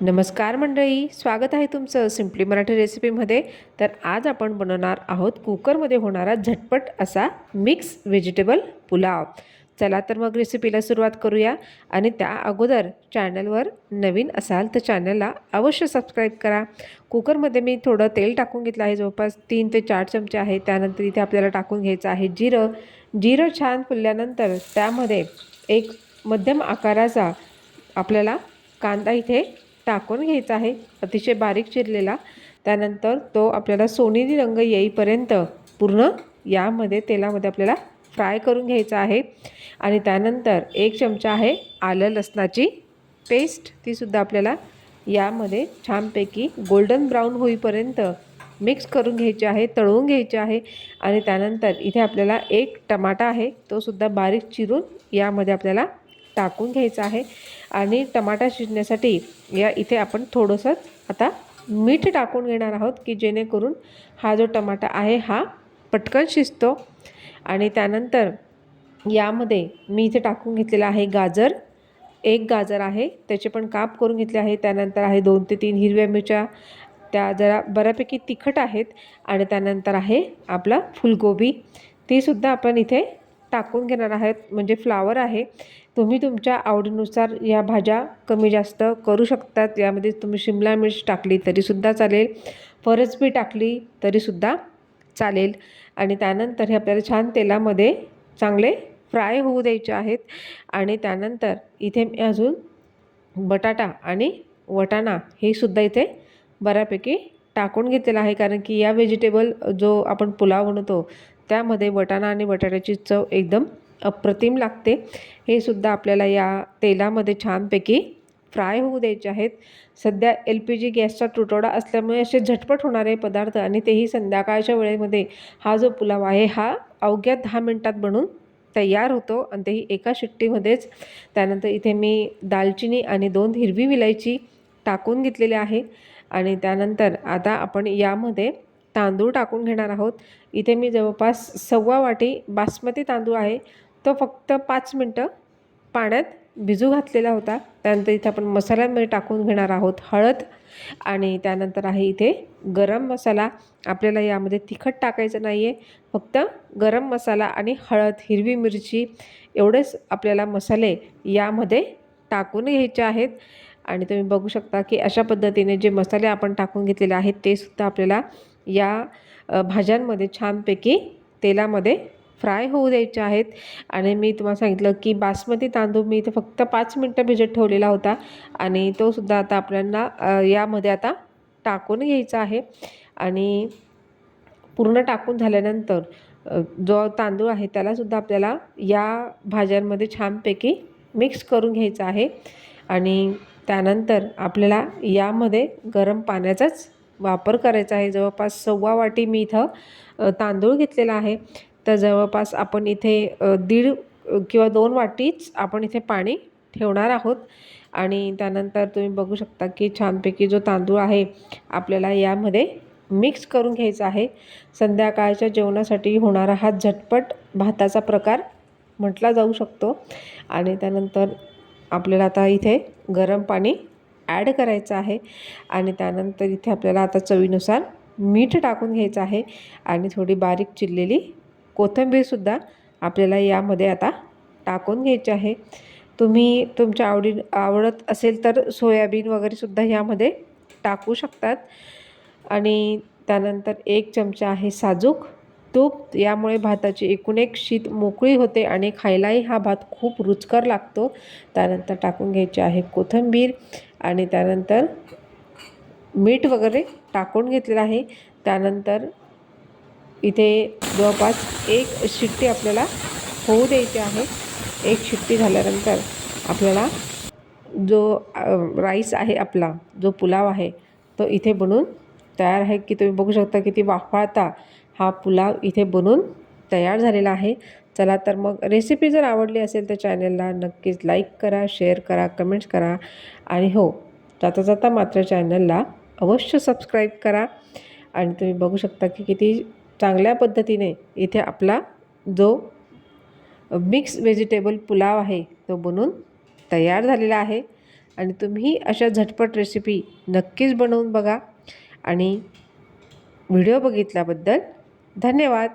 नमस्कार मंडळी, स्वागत आहे तुमचं सिम्पली मराठी रेसिपीमध्ये। तर आज आपण बनवणार आहोत कुकरमध्ये होणारा झटपट असा मिक्स व्हेजिटेबल पुलाव। चला तर मग रेसिपीला सुरुवात करूया। आणि त्या अगोदर चॅनलवर नवीन असाल तर चॅनलला अवश्य सबस्क्राईब करा। कुकरमध्ये मी थोडं तेल टाकून घेतलं आहे, जवळपास 3 ते 4 चमचे आहे। त्यानंतर इथे आपल्याला टाकून घ्यायचं आहे जिरं छान फुलल्यानंतर त्यामध्ये एक मध्यम आकाराचा आपल्याला कांदा इथे टाकून घ्यायचा आहे, अतिशय बारीक चिरलेला। त्यानंतर तो आपल्याला सोनेरी रंग येईपर्यंत पूर्ण यामध्ये तेलामध्ये आपल्याला फ्राय करून घ्यायचा आहे। आणि त्यानंतर 1 चमचा आहे आलं लसणाची पेस्ट, ती सुद्धा आपल्याला यामध्ये छानपैकी गोल्डन ब्राऊन होईपर्यंत मिक्स करून घ्यायचे आहे, तळून घ्यायचे आहे। आणि त्यानंतर इथे आपल्याला 1 टमाटा आहे, तो सुद्धा बारीक चिरून यामध्ये आपल्याला टाकून घ्यायचा आहे। आणि टमाटा शिजण्यासाठी या इथे आपण थोडंसं आता मीठ टाकून घेणार आहोत, की जेणेकरून हा जो टमाटा आहे हा पटकन शिजतो। आणि त्यानंतर यामध्ये मी इथे टाकून घेतलेला आहे गाजर, 1 गाजर आहे, त्याचे पण काप करून घेतले आहे। त्यानंतर आहे 2 ते 3 हिरव्या मिरच्या, त्या जरा बऱ्यापैकी तिखट आहेत। आणि त्यानंतर आहे आपला फुलगोबी, ती सुद्धा आपण इथे टाकून घेणार आहोत। म्हणजे फ्लावर आहे, तुम्ही तुमच्या आवडीनुसार या भाज्या कमी जास्त करू शकतात। यामध्ये तुम्ही शिमला मिर्च टाकली तरीसुद्धा चालेल, फरसबी टाकली तरीसुद्धा चालेल। आणि त्यानंतर हे आपल्याला छान तेलामध्ये चांगले फ्राय होऊ द्यायचे आहेत। आणि त्यानंतर इथे मी अजून बटाटा आणि वटाणा हे सुद्धा इथे बऱ्यापैकी टाकून घेतलेला आहे, कारण की या व्हेजिटेबल जो आपण पुलाव बनवतो त्यामध्ये वटाणा आणि बटाट्याची चव एकदम अप्रतिम लागते। हे सुद्धा आपल्याला या तेलामध्ये छानपैकी फ्राय होऊ द्यायचे आहेत। सध्या LPG गॅसचा तुटवडा असल्यामुळे असे झटपट होणारे पदार्थ, आणि तेही संध्याकाळच्या वेळेमध्ये, हा जो पुलाव आहे हा अवघ्या 10 मिनिटात बनून तयार होतो, आणि तेही एका शिट्टीमध्येच। त्यानंतर इथे मी दालचिनी आणि 2 हिरवी विलायची टाकून घेतलेली आहे। आणि त्यानंतर आता आपण यामध्ये तांदूळ टाकून घेणार आहोत। इथे मी जवळपास 1.25 वाटी बासमती तांदूळ आहे, तो फक्त 5 मिनटं पाण्यात भिजू घातलेला होता। त्यानंतर इथे आपण मसाल्यांमध्ये टाकून घेणार आहोत हळद, आणि त्यानंतर आहे इथे गरम मसाला। आपल्याला यामध्ये तिखट टाकायचं नाही आहे, फक्त गरम मसाला आणि हळद, हिरवी मिरची एवढेच आपल्याला मसाले यामध्ये टाकून घ्यायचे आहेत। आणि तुम्ही बघू शकता की अशा पद्धतीने जे मसाले आपण टाकून घेतलेले आहेत ते सुद्धा आपल्याला या भाज्यांमध्ये छानपैकी तेलामध्ये फ्राय होऊ द्यायचे आहेत। आणि मी तुम्हाला सांगितलं की बासमती तांदूळ मी इथे फक्त 5 मिनटं भिजत ठेवलेला होता, आणि तो सुद्धा आता आपल्याला यामध्ये आता टाकून घ्यायचा आहे। आणि पूर्ण टाकून झाल्यानंतर जो तांदूळ आहे त्यालासुद्धा आपल्याला या भाज्यांमध्ये छानपैकी मिक्स करून घ्यायचं आहे। आणि त्यानंतर आपल्याला यामध्ये गरम पाण्याचाच वापर करायचा आहे। जवळपास 1.25 वाटी मी इथं तांदूळ घेतलेला आहे, तर जवळपास आपण इथे 1.5 किंवा 2 वाटीच आपण इथे पाणी ठेवणार आहोत। आणि त्यानंतर तुम्ही बघू शकता की छानपैकी जो तांदूळ आहे आपल्याला यामध्ये मिक्स करून घ्यायचा आहे। संध्याकाळच्या जेवणासाठी होणारा हा झटपट भाताचा प्रकार म्हटला जाऊ शकतो। आणि त्यानंतर आपल्याला आता इथे गरम पाणी ॲड करायचं आहे। आणि त्यानंतर इथे आपल्याला आता चवीनुसार मीठ टाकून घ्यायचं आहे, आणि थोडी बारीक चिरलेली कोथिंबीरसुद्धा आपल्याला यामध्ये आता टाकून घ्यायची आहे। तुम्ही तुमच्या आवडत असेल तर सोयाबीन वगैरेसुद्धा यामध्ये टाकू शकतात। आणि त्यानंतर 1 चमचा आहे साजूक तूप, यामुळे भाताची एकूण एक शीत मोकळी होते आणि खायलाही हा भात खूप रुचकर लागतो। त्यानंतर टाकून घ्यायची आहे कोथिंबीर, आणि त्यानंतर मीठ वगैरे टाकून घेतलेलं आहे। त्यानंतर इथे जवळपास 1 शिट्टी आपल्याला होऊ द्यायची आहे। 1 शिट्टी झाल्यानंतर आपल्याला जो राईस आहे, आपला जो पुलाव आहे तो इथे बनून तयार आहे, की तुम्ही बघू शकता किती वाफाळता हा पुलाव इथे बनून तयार झालेला आहे। चला तर मग रेसिपी जर आवडली असेल तर चॅनलला नक्कीच लाईक करा, शेअर करा, कमेंट्स करा, आणि हो, जाता जाता मात्र चॅनलला अवश्य सबस्क्राईब करा। आणि तुम्ही बघू शकता की किती चांगल्या पद्धतीने इथे आपला जो मिक्स व्हेजिटेबल पुलाव आहे तो बनून तयार झालेला आहे। आणि तुम्ही अशा झटपट रेसिपी नक्कीच बनवून बघा. आणि व्हिडिओ बघितल्याबद्दल धन्यवाद.